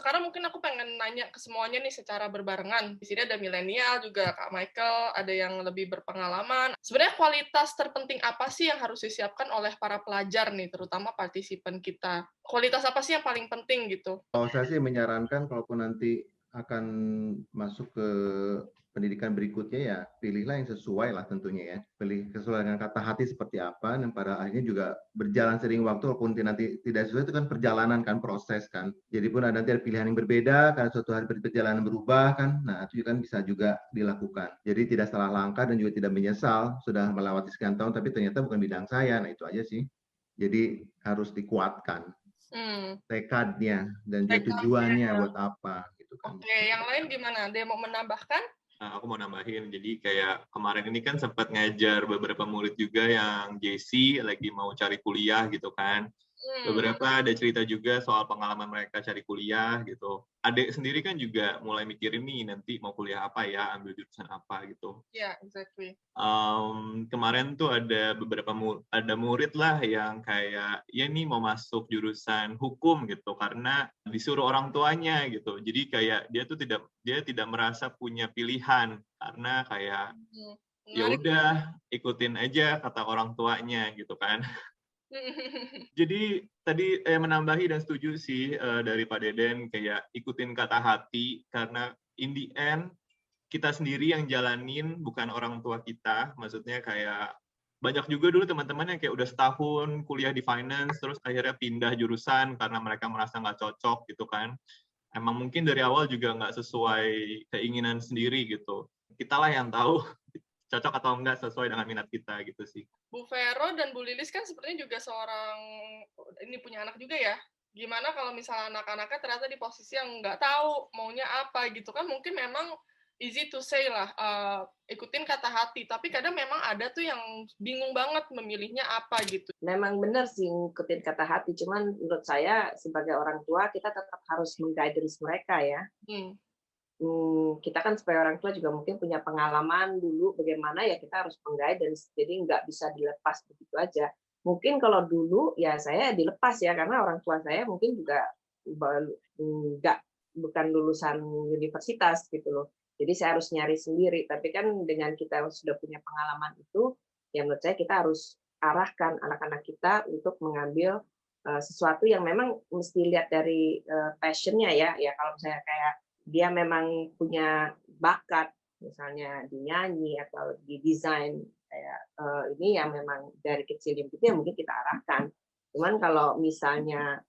sekarang mungkin aku pengen nanya ke semuanya nih secara berbarengan. Di sini ada milenial juga, Kak Michael, ada yang lebih berpengalaman. Sebenarnya kualitas terpenting apa sih yang harus disiapkan oleh para pelajar nih, terutama partisipan kita? Kualitas apa sih yang paling penting gitu? Kalau saya sih menyarankan kalaupun nanti akan masuk ke pendidikan berikutnya ya pilihlah yang sesuai lah tentunya ya. Pilih sesuai dengan kata hati seperti apa dan pada akhirnya juga berjalan sering waktu walaupun nanti tidak sesuai itu kan perjalanan kan proses kan. Jadi pun ada nanti ada pilihan yang berbeda karena suatu hari perjalanan berubah kan. Nah itu kan bisa juga dilakukan. Jadi tidak salah langkah dan juga tidak menyesal sudah melewati sekian tahun tapi ternyata bukan bidang saya. Nah itu aja sih. Jadi harus dikuatkan Hmm, tekadnya dan juga tekadnya. tujuannya buat apa gitu kan. Oke, yang lain gimana? Ada yang mau menambahkan? Nah, aku mau nambahin, jadi kayak kemarin ini kan sempat ngajar beberapa murid juga yang JC lagi mau cari kuliah gitu kan. Hmm, Beberapa ada cerita juga soal pengalaman mereka cari kuliah gitu. Adik sendiri kan juga mulai mikirin nih nanti mau kuliah apa ya, ambil jurusan apa gitu. yeah, exactly. Kemarin tuh ada beberapa ada murid lah yang kayak ya nih mau masuk jurusan hukum gitu karena disuruh orang tuanya gitu. Jadi kayak dia tidak merasa punya pilihan karena kayak Hmm, ya menarik. udah ikutin aja kata orang tuanya gitu kan. Jadi tadi menambahi dan setuju sih dari Pak Deden kayak ikutin kata hati karena in the end kita sendiri yang jalanin bukan orang tua kita. Maksudnya kayak banyak juga dulu teman-teman yang kayak udah setahun kuliah di finance terus akhirnya pindah jurusan karena mereka merasa nggak cocok gitu kan. Emang mungkin dari awal juga nggak sesuai keinginan sendiri gitu. Kita lah yang tahu cocok atau enggak sesuai dengan minat kita gitu sih. Bu Vero dan Bu Lilis kan sepertinya juga seorang ini punya anak juga ya. Gimana kalau misalnya anak-anaknya ternyata di posisi yang nggak tahu maunya apa gitu kan mungkin memang easy to say lah ikutin kata hati tapi kadang memang ada tuh yang bingung banget memilihnya apa gitu. Memang benar sih ngikutin kata hati, cuman menurut saya sebagai orang tua kita tetap harus mengguidance mereka ya. Hmm. Kita kan sebagai orang tua juga mungkin punya pengalaman dulu bagaimana ya kita harus mengguidance, jadi nggak bisa dilepas begitu aja. Mungkin kalau dulu ya saya dilepas ya karena orang tua saya mungkin juga nggak bukan lulusan universitas gitu loh. Jadi saya harus nyari sendiri. Tapi kan dengan kita sudah punya pengalaman itu, ya menurut saya kita harus arahkan anak-anak kita untuk mengambil sesuatu yang memang mesti lihat dari passionnya ya. Ya kalau saya kayak dia memang punya bakat misalnya di nyanyi atau di desain kayak ini yang memang dari kecil gitu ya mungkin kita arahkan. Cuman kalau misalnya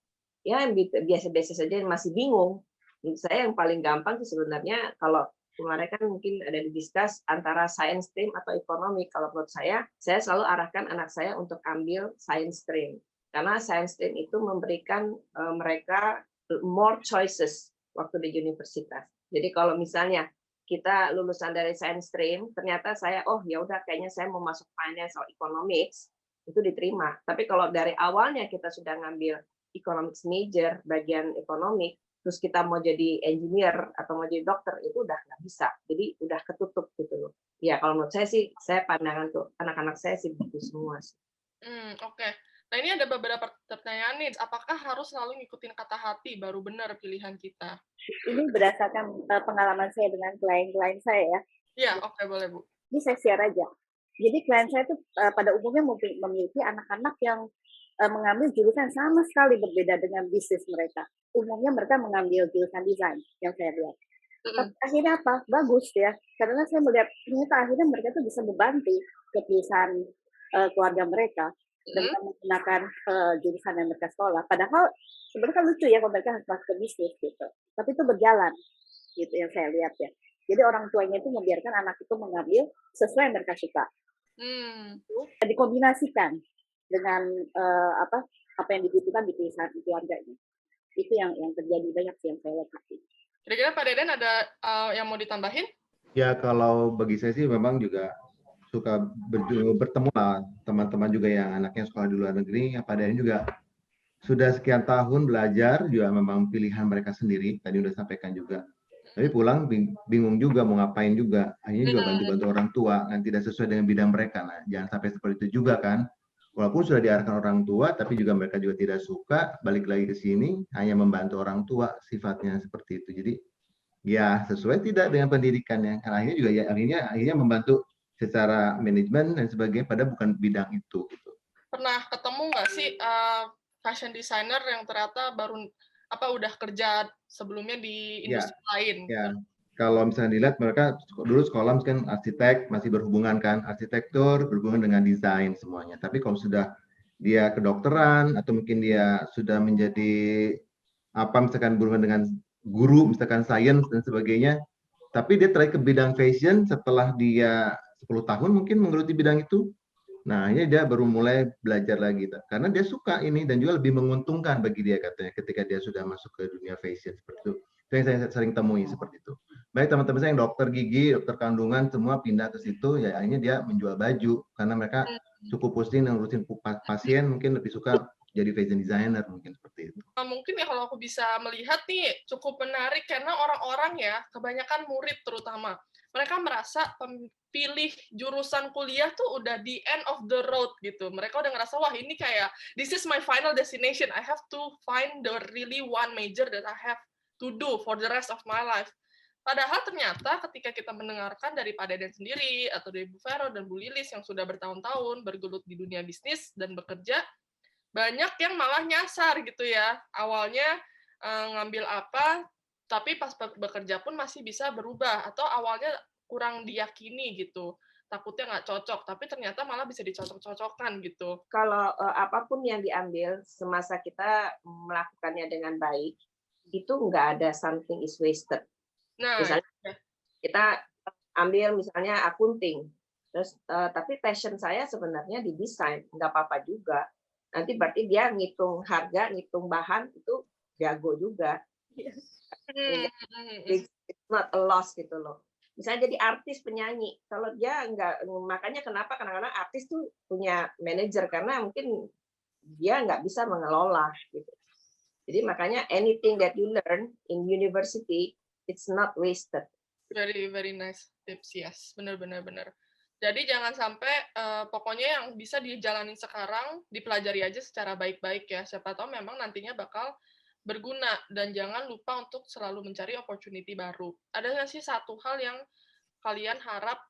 ya biasa-biasa saja masih bingung, menurut saya yang paling gampang sih sebenarnya kalau kemarin kan mungkin ada discuss antara science stream atau ekonomi. Kalau menurut saya selalu arahkan anak saya untuk ambil science stream karena science stream itu memberikan mereka more choices waktu di universitas. Jadi kalau misalnya kita lulusan dari science stream, ternyata saya ya udah kayaknya saya mau masuk finance atau economics, itu diterima. Tapi kalau dari awalnya kita sudah ngambil economics major, bagian ekonomi, terus kita mau jadi engineer atau mau jadi dokter, itu udah nggak bisa. Jadi udah ketutup gitu loh. Ya kalau menurut saya sih, saya pandangan tuh anak-anak saya sih begitu semua sih. Oke. Nah ini ada beberapa pertanyaan nih, apakah harus selalu ngikutin kata hati baru benar pilihan kita? Ini berdasarkan pengalaman saya dengan klien-klien saya ya. Iya, oke, boleh Bu. Ini saya share aja. Jadi klien saya itu pada umumnya memiliki anak-anak yang mengambil jurusan sama sekali berbeda dengan bisnis mereka. Umumnya mereka mengambil jurusan desain yang saya lihat. Tapi akhirnya apa? Bagus ya. Karena saya melihat ternyata akhirnya mereka tuh bisa membantu keputusan keluarga mereka dengan menggunakan jurusan yang mereka sekolah. Padahal sebenarnya kan lucu ya kalau mereka harus masuk ke bisnis gitu. Tapi itu berjalan gitu yang saya lihat ya. Jadi orang tuanya itu membiarkan anak itu mengambil sesuai yang mereka suka. Dan dikombinasikan dengan apa yang dibutuhkan di perusahaan keluarganya. Itu yang terjadi banyak sih yang saya lihat. Kira-kira Pak Deden ada yang mau ditambahin? Ya kalau bagi saya sih memang juga suka bertemu lah teman-teman juga yang anaknya sekolah di luar negeri, yang pada juga sudah sekian tahun belajar juga memang pilihan mereka sendiri. Tadi udah sampaikan juga. Tapi pulang bingung juga mau ngapain juga. Akhirnya juga bantu-bantu orang tua yang tidak sesuai dengan bidang mereka. Nah, jangan sampai seperti itu juga kan. Walaupun sudah diarahkan orang tua, tapi juga mereka juga tidak suka, balik lagi ke sini, hanya membantu orang tua, sifatnya seperti itu. Jadi, ya sesuai tidak dengan pendidikannya. Karena akhirnya juga ya akhirnya membantu secara manajemen dan sebagainya, padahal bukan bidang itu. Gitu. Pernah ketemu nggak sih fashion designer yang ternyata baru udah kerja sebelumnya di industri lain? Ya. Kalau misalnya dilihat mereka dulu sekolah mungkin arsitek, masih berhubungan kan, arsitektur berhubungan dengan desain semuanya. Tapi kalau sudah dia kedokteran atau mungkin dia sudah menjadi misalkan berhubungan dengan guru, misalkan sains dan sebagainya, tapi dia terakhir ke bidang fashion setelah dia 10 tahun mungkin menggeluti bidang itu. Nah, ini dia baru mulai belajar lagi, karena dia suka ini dan juga lebih menguntungkan bagi dia katanya ketika dia sudah masuk ke dunia fashion seperti itu. Itu yang saya sering temui seperti itu. Baik teman-teman saya yang dokter gigi, dokter kandungan, semua pindah ke situ, ya akhirnya dia menjual baju karena mereka cukup pusing dan ngurusin pasien, mungkin lebih suka jadi fashion designer mungkin seperti itu. Mungkin ya kalau aku bisa melihat nih cukup menarik karena orang-orang ya, kebanyakan murid terutama, mereka merasa pilih jurusan kuliah tuh udah the end of the road gitu. Mereka udah ngerasa, wah ini kayak, this is my final destination. I have to find the really one major that I have to do for the rest of my life. Padahal ternyata ketika kita mendengarkan dari Pak Deden sendiri, atau dari Bu Vero dan Bu Lilis yang sudah bertahun-tahun bergelut di dunia bisnis dan bekerja, banyak yang malah nyasar gitu ya. Awalnya ngambil apa, tapi pas bekerja pun masih bisa berubah. Atau awalnya kurang diyakini gitu. Takutnya nggak cocok, tapi ternyata malah bisa dicocok-cocokkan gitu. Kalau apapun yang diambil, semasa kita melakukannya dengan baik, itu nggak ada something is wasted. Nah, misalnya kita ambil misalnya akunting, terus tapi passion saya sebenarnya di desain, nggak apa-apa juga. Nanti berarti dia ngitung harga, ngitung bahan itu jago juga. It's not a loss gitu loh. Misalnya jadi artis penyanyi, kalau dia nggak, makanya kenapa kadang-kadang artis tuh punya manajer karena mungkin dia nggak bisa mengelola gitu. Jadi makanya anything that you learn in university, it's not wasted. Very very nice tips, yes, benar. Jadi jangan sampai pokoknya yang bisa dijalani sekarang dipelajari aja secara baik-baik ya. Siapa tahu memang nantinya bakal berguna dan jangan lupa untuk selalu mencari opportunity baru. Ada nggak sih satu hal yang kalian harap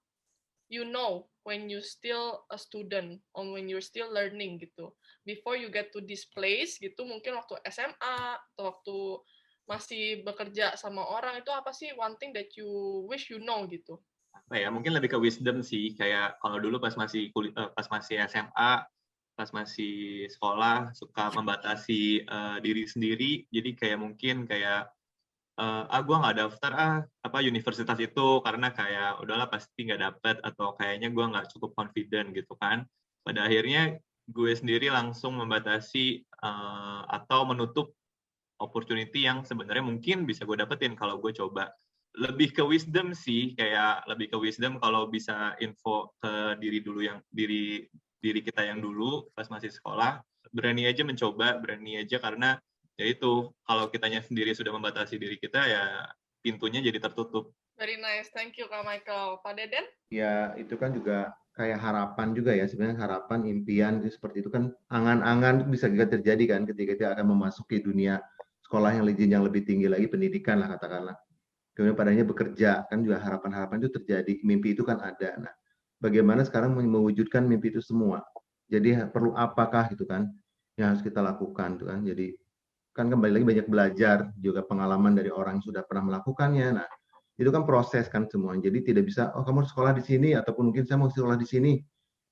when you still a student or when you're still learning gitu, before you get to this place gitu, mungkin waktu SMA atau waktu masih bekerja sama orang, itu apa sih one thing that you wish you know gitu? Apa ya, mungkin lebih ke wisdom sih, kayak kalau dulu pas masih SMA, pas masih sekolah suka membatasi diri sendiri, jadi kayak mungkin kayak gue nggak daftar universitas itu karena kayak udahlah pasti nggak dapet, atau kayaknya gue nggak cukup confident gitu kan. Pada akhirnya gue sendiri langsung membatasi atau menutup opportunity yang sebenarnya mungkin bisa gue dapetin kalau gue coba. Lebih ke wisdom sih, kayak lebih ke wisdom kalau bisa info ke diri kita yang dulu pas masih sekolah, berani aja mencoba, berani aja, karena ya itu, kalau kitanya sendiri sudah membatasi diri kita, ya pintunya jadi tertutup. Very nice, thank you Kak Michael. Pak Deden? Ya, itu kan juga kayak harapan juga ya, sebenarnya harapan, impian, seperti itu kan, angan-angan bisa juga terjadi kan ketika kita akan memasuki dunia sekolah yang lebih tinggi lagi, pendidikan lah katakanlah. Kemudian padanya bekerja, kan juga harapan-harapan itu terjadi, mimpi itu kan ada. Nah, bagaimana sekarang mewujudkan mimpi itu semua? Jadi perlu apakah gitu kan yang harus kita lakukan tuh kan? Jadi kan kembali lagi banyak belajar, juga pengalaman dari orang yang sudah pernah melakukannya. Nah, itu kan proses kan semua. Jadi tidak bisa, oh kamu sekolah di sini, ataupun mungkin saya mau sekolah di sini.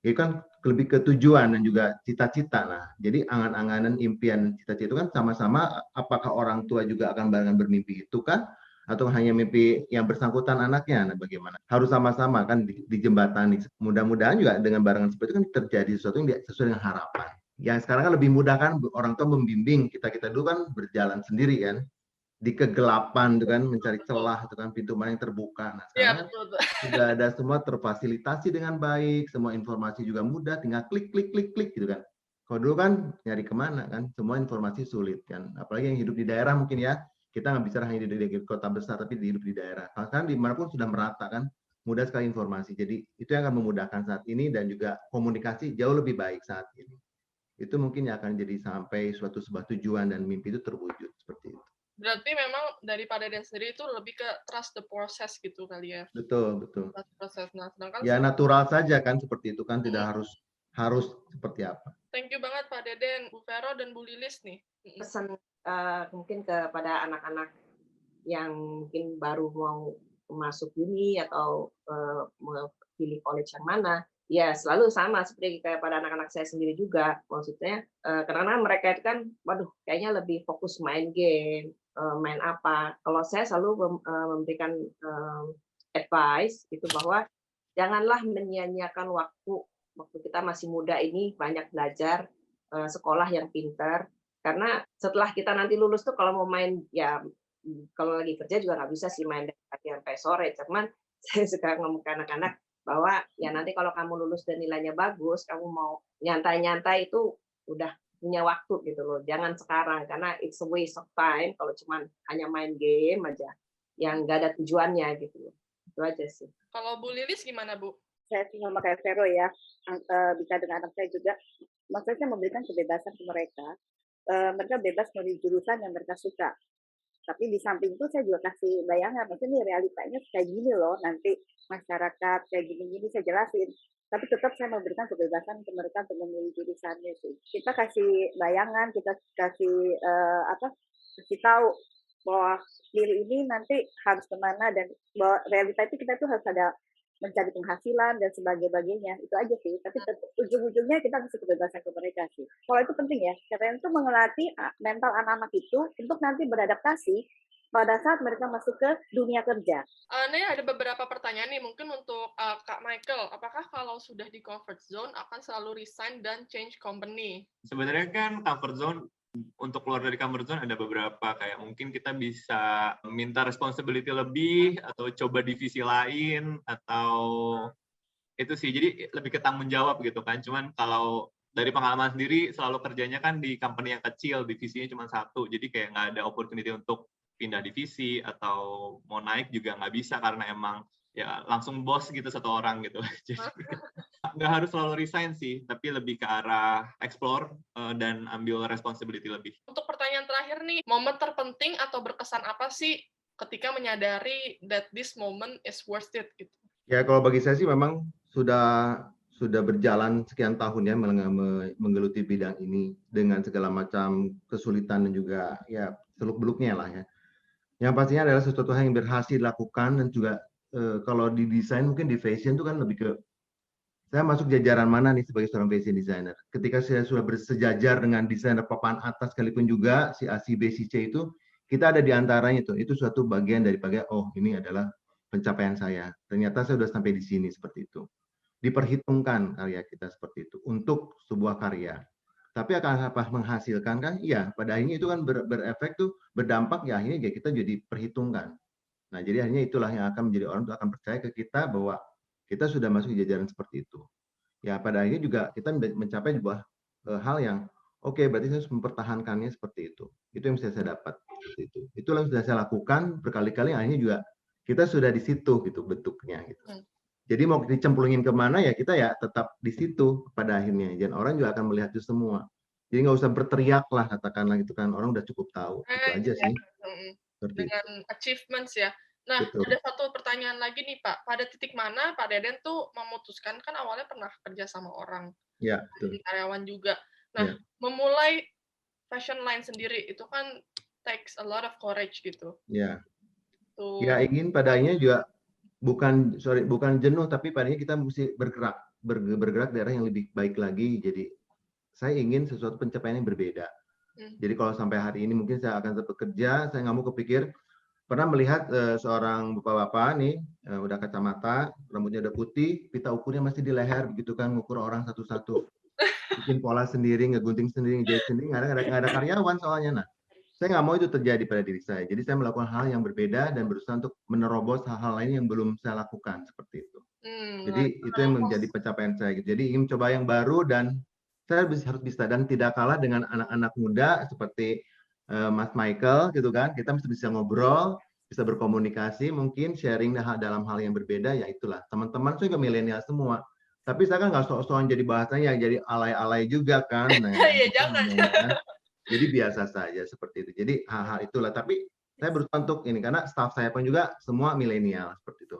Itu kan lebih ke tujuan dan juga cita-cita. Nah, jadi angan-anganan, impian, cita-cita itu kan sama-sama, apakah orang tua juga akan barengan bermimpi itu kan? Atau hanya mimpi yang bersangkutan anaknya? Nah, bagaimana? Harus sama-sama kan dijembatani. Mudah-mudahan juga dengan barengan seperti itu kan terjadi sesuatu yang sesuai dengan harapan. Yang sekarang kan lebih mudah kan orang tua membimbing, kita dulu kan berjalan sendiri kan, di kegelapan tuh kan, mencari celah tuh kan, pintu mana yang terbuka. Nah sekarang sudah ada semua terfasilitasi dengan baik, semua informasi juga mudah, tinggal klik gitu kan. Kalau dulu kan nyari kemana kan, semua informasi sulit kan, apalagi yang hidup di daerah mungkin ya, kita nggak bicara hanya di kota besar, tapi hidup di daerah. Kan dimanapun sudah merata kan, mudah sekali informasi. Jadi itu yang akan memudahkan saat ini dan juga komunikasi jauh lebih baik saat ini. Itu mungkin yang akan jadi sampai suatu sebuah tujuan dan mimpi itu terwujud seperti itu. Berarti memang dari Pak Deden sendiri itu lebih ke trust the process gitu kali ya. Betul. Trust the process. Nah, sedangkan Ya natural saja kan seperti itu kan, tidak harus seperti apa. Thank you banget Pak Deden, Bu Vero dan Bu Lilis nih. Pesan mungkin kepada anak-anak yang mungkin baru mau masuk uni atau mau pilih college yang mana, ya selalu sama seperti kayak pada anak-anak saya sendiri juga. Maksudnya karena mereka itu kan, waduh, kayaknya lebih fokus main game, main apa. Kalau saya selalu memberikan advice itu bahwa janganlah menyia-nyiakan waktu kita masih muda ini, banyak belajar, sekolah yang pintar. Karena setelah kita nanti lulus tuh kalau mau main, ya kalau lagi kerja juga nggak bisa sih main dari pagi sampai sore. Cuman saya suka ngomong ke anak-anak bahwa ya nanti kalau kamu lulus dan nilainya bagus, kamu mau nyantai-nyantai itu udah punya waktu gitu loh. Jangan sekarang karena it's a waste of time kalau cuman hanya main game aja yang nggak ada tujuannya gitu loh. Itu aja sih. Kalau Bu Lilis gimana, Bu? Saya sama kayak Vero ya, bisa dengan anak saya juga. Maksudnya saya memberikan kebebasan ke mereka. Mereka bebas memilih jurusan yang mereka suka. Tapi di samping itu saya juga kasih bayangan, maksudnya realitanya kayak gini loh, nanti masyarakat kayak gini-gini saya jelasin. Tapi tetap saya memberikan kebebasan ke mereka untuk memilih jurusannya sih. Kita kasih bayangan, kita kasih kasih tahu bahwa pilih ini nanti harus kemana, dan bahwa realita itu kita tuh harus ada mencari penghasilan dan sebagainya, itu aja sih. Tapi ujung-ujungnya kita kasih kebebasan ke mereka sih. Kalau itu penting ya, karena itu mengelatih mental anak-anak itu untuk nanti beradaptasi pada saat mereka masuk ke dunia kerja. Ini ada beberapa pertanyaan nih, mungkin untuk Kak Michael. Apakah kalau sudah di comfort zone akan selalu resign dan change company? Sebenarnya kan comfort zone, untuk keluar dari comfort zone ada beberapa, kayak mungkin kita bisa minta responsibility lebih atau coba divisi lain, atau itu sih, jadi lebih ke tanggung jawab gitu kan. Cuman kalau dari pengalaman sendiri selalu kerjanya kan di company yang kecil, divisinya cuma satu, jadi kayak nggak ada opportunity untuk pindah divisi atau mau naik juga nggak bisa karena emang ya langsung bos gitu satu orang gitu. Jadi nggak harus selalu resign sih, tapi lebih ke arah explore dan ambil responsibility lebih. Untuk pertanyaan terakhir nih, momen terpenting atau berkesan apa sih ketika menyadari that this moment is worth it gitu? Ya kalau bagi saya sih memang sudah berjalan sekian tahun ya menggeluti bidang ini dengan segala macam kesulitan dan juga ya seluk-beluknya lah ya. Yang pastinya adalah sesuatu yang berhasil dilakukan, dan juga kalau di desain mungkin di fashion itu kan lebih ke saya masuk jajaran mana nih sebagai seorang fashion designer. Ketika saya sudah bersejajar dengan desainer papan atas sekalipun juga si A, si B, si C itu, kita ada di antaranya itu suatu bagian daripada oh ini adalah pencapaian saya. Ternyata saya sudah sampai di sini seperti itu. Diperhitungkan karya kita seperti itu untuk sebuah karya. Tapi akan apa menghasilkan kan? Iya, pada akhirnya itu kan berefek tuh, berdampak ya akhirnya kita jadi perhitungkan. Nah, jadi akhirnya itulah yang akan menjadi orang tuh akan percaya ke kita bahwa kita sudah masuk di jajaran seperti itu. Ya, pada akhirnya juga kita mencapai sebuah hal yang oke, berarti saya harus mempertahankannya seperti itu. Itu yang bisa saya dapat seperti itu. Itulah yang sudah saya lakukan berkali-kali, akhirnya juga kita sudah di situ gitu bentuknya gitu. Jadi mau dicemplungin kemana ya kita ya tetap di situ pada akhirnya. Dan orang juga akan melihat itu semua. Jadi nggak usah berteriak lah katakanlah gitu kan, orang udah cukup tahu. Itu aja sih. Dengan achievements ya. Nah, betul. Ada satu pertanyaan lagi nih Pak. Pada titik mana Pak Deden tuh memutuskan, kan awalnya pernah kerja sama orang, ya, jadi karyawan juga. Nah, memulai fashion line sendiri itu kan takes a lot of courage gitu. Ya. Ya ingin pada akhirnya juga bukan jenuh, tapi padanya kita mesti bergerak di arah yang lebih baik lagi. Jadi saya ingin sesuatu pencapaian yang berbeda. Jadi kalau sampai hari ini mungkin saya akan tetap bekerja, saya nggak mau kepikir. Pernah melihat seorang bapak-bapak nih, udah kacamata, rambutnya udah putih, pita ukurnya masih di leher, begitu kan, ngukur orang satu-satu. Bikin pola sendiri, ngegunting sendiri, ngejahit sendiri, nggak ada karyawan soalnya. Nah, saya nggak mau itu terjadi pada diri saya. Jadi saya melakukan hal yang berbeda dan berusaha untuk menerobos hal-hal lain yang belum saya lakukan, seperti itu. Jadi itu yang menjadi pencapaian saya. Jadi ingin coba yang baru, dan saya harus bisa, dan tidak kalah dengan anak-anak muda seperti Mas Michael gitu kan, kita mesti bisa ngobrol, bisa berkomunikasi, mungkin sharing dalam hal yang berbeda, ya itulah. Teman-teman saya juga milenial semua. Tapi saya kan nggak sok-sokan jadi bahasanya yang jadi alay-alay juga kan. Nah, Ya itu jangan. namanya kan. Jadi biasa saja seperti itu. Jadi hal-hal itulah. Tapi saya berusaha untuk ini karena staff saya pun juga semua milenial seperti itu.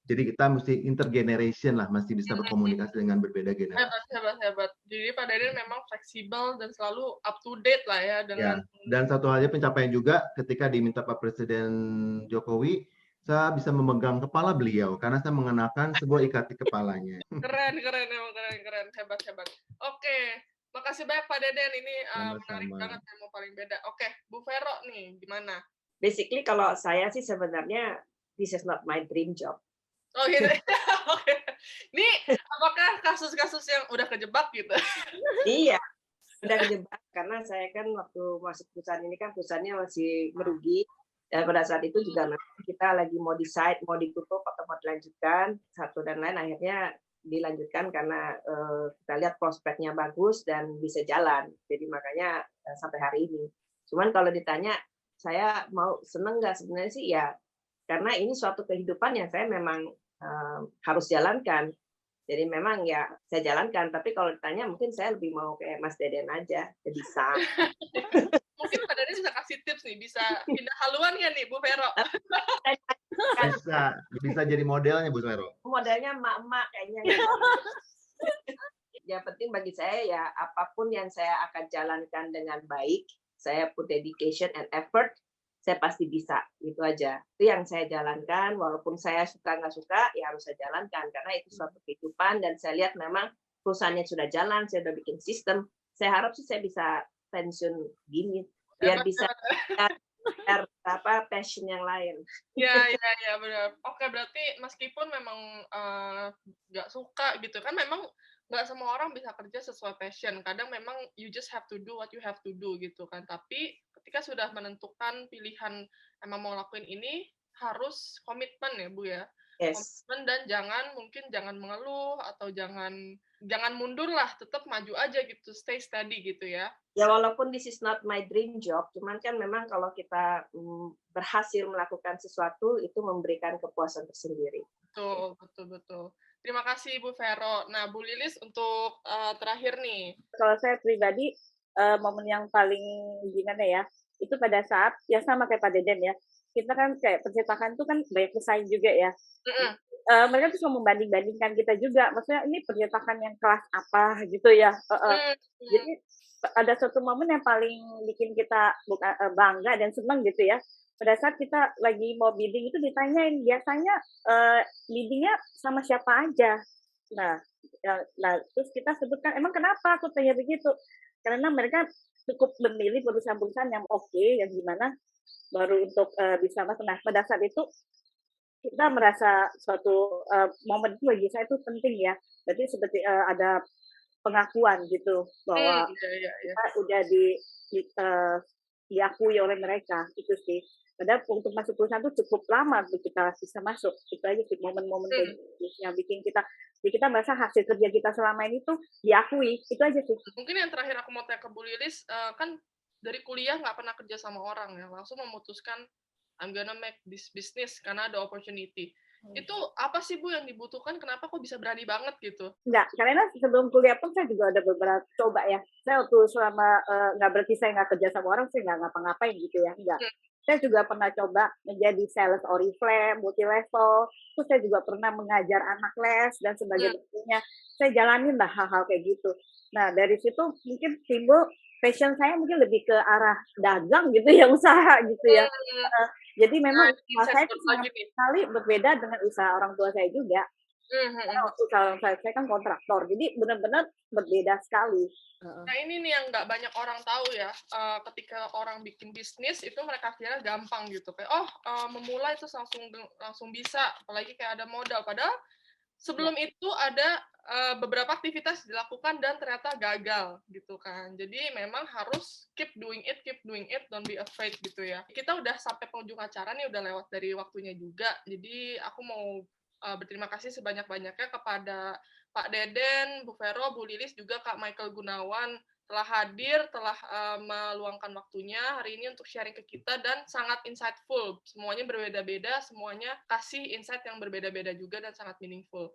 Jadi kita mesti intergeneration lah, masih bisa berkomunikasi dengan berbeda generasi. Hebat. Jadi Pak Deden memang fleksibel dan selalu up to date lah ya dengan. Dan satu halnya pencapaian juga ketika diminta Pak Presiden Jokowi, saya bisa memegang kepala beliau karena saya mengenakan sebuah ikat di kepalanya. Keren, emang keren. Hebat. Oke, makasih banyak Pak Deden. Ini menarik banget, yang paling beda. Oke, Bu Vero nih, gimana? Basically kalau saya sih sebenarnya this is not my dream job. Oh gitu. Oke. Ini apakah kasus-kasus yang udah kejebak gitu? Iya, udah kejebak karena saya kan waktu masuk perusahaan ini kan perusahaannya masih merugi. Dan pada saat itu juga kita lagi mau decide mau ditutup atau mau dilanjutkan, satu dan lain akhirnya dilanjutkan karena kita lihat prospeknya bagus dan bisa jalan. Jadi makanya sampai hari ini. Cuman kalau ditanya saya mau seneng nggak, sebenarnya sih ya karena ini suatu kehidupan yang saya memang harus jalankan. Jadi memang ya saya jalankan, tapi kalau ditanya mungkin saya lebih mau kayak Mas Deden aja, ya bisa. Mungkin Pak Deden bisa kasih tips nih, bisa pindah haluan ya nih Bu Vero? Bisa jadi modelnya Bu Vero. Modelnya emak-emak kayaknya. Yang penting bagi saya ya apapun yang saya akan jalankan dengan baik, saya put dedication and effort, saya pasti bisa, gitu aja. Itu yang saya jalankan, walaupun saya suka nggak suka, ya harus saya jalankan, karena itu suatu kehidupan, dan saya lihat memang perusahaannya sudah jalan, saya sudah bikin sistem, saya harap sih saya bisa pensiun gini, biar bisa passion yang lain. Ya, benar. Oke, berarti meskipun memang nggak suka gitu, kan memang nggak semua orang bisa kerja sesuai passion. Kadang memang you just have to do what you have to do gitu kan. Tapi ketika sudah menentukan pilihan emang mau lakuin ini, harus komitmen ya Bu ya. Yes. Komitmen dan jangan mengeluh atau jangan mundur lah, tetap maju aja gitu, stay steady gitu ya. Ya walaupun this is not my dream job, cuman kan memang kalau kita berhasil melakukan sesuatu itu memberikan kepuasan tersendiri. Betul. Terima kasih Bu Vero. Nah, Bu Lilis untuk terakhir nih. Kalau saya pribadi, momen yang paling gimana ya, itu pada saat, ya sama kayak Pak Deden ya, kita kan kayak percetakan itu kan banyak pesaing juga ya. Mereka tuh selalu membanding-bandingkan kita juga, maksudnya ini percetakan yang kelas apa gitu ya. Jadi ada suatu momen yang paling bikin kita bangga dan senang gitu ya. Pada saat kita lagi mau bidding itu ditanyain, biasanya biddingnya sama siapa aja. Nah, terus kita sebutkan, emang kenapa aku tanya begitu? Karena mereka cukup memilih perusahaan-perusahaan yang oke, yang gimana baru untuk bisa masuk. Nah, pada saat itu kita merasa suatu momen itu bagi saya itu penting ya. Jadi seperti ada pengakuan gitu bahwa kita udah diakui oleh mereka, itu sih. Padahal untuk masuk perusahaan itu cukup lama untuk kita bisa masuk. Itu aja sih momen-momen yang bikin kita merasa hasil kerja kita selama ini tuh diakui. Itu aja sih. Mungkin yang terakhir aku mau tanya ke Bu Lilis, kan dari kuliah nggak pernah kerja sama orang ya, langsung memutuskan I'm gonna make this business karena ada opportunity. Itu apa sih Bu yang dibutuhkan? Kenapa kok bisa berani banget gitu? Enggak, karena sebelum kuliah pun saya juga ada beberapa coba ya. Saya waktu selama nggak berarti saya nggak kerja sama orang, saya nggak ngapa-ngapain gitu ya, enggak. Saya juga pernah coba menjadi sales Oriflame, multi level. Terus saya juga pernah mengajar anak les dan sebagainya. Saya jalanin lah hal-hal kayak gitu. Nah dari situ mungkin timbul passion saya mungkin lebih ke arah dagang gitu ya, usaha gitu ya. Jadi memang usaha saya itu sangat sekali berbeda dengan usaha orang tua saya juga. Usaha saya kan kontraktor, jadi benar-benar berbeda sekali. Nah ini nih yang nggak banyak orang tahu ya, ketika orang bikin bisnis itu mereka kira gampang gitu, kayak memulai terus langsung bisa, apalagi kayak ada modal. Padahal sebelum itu ada beberapa aktivitas dilakukan dan ternyata gagal gitu kan. Jadi memang harus keep doing it, don't be afraid gitu ya. Kita udah sampai penghujung acara nih, udah lewat dari waktunya juga. Jadi aku mau berterima kasih sebanyak-banyaknya kepada Pak Deden, Bu Vero, Bu Lilis, juga Kak Michael Gunawan telah hadir, telah meluangkan waktunya hari ini untuk sharing ke kita dan sangat insightful. Semuanya berbeda-beda, semuanya kasih insight yang berbeda-beda juga dan sangat meaningful.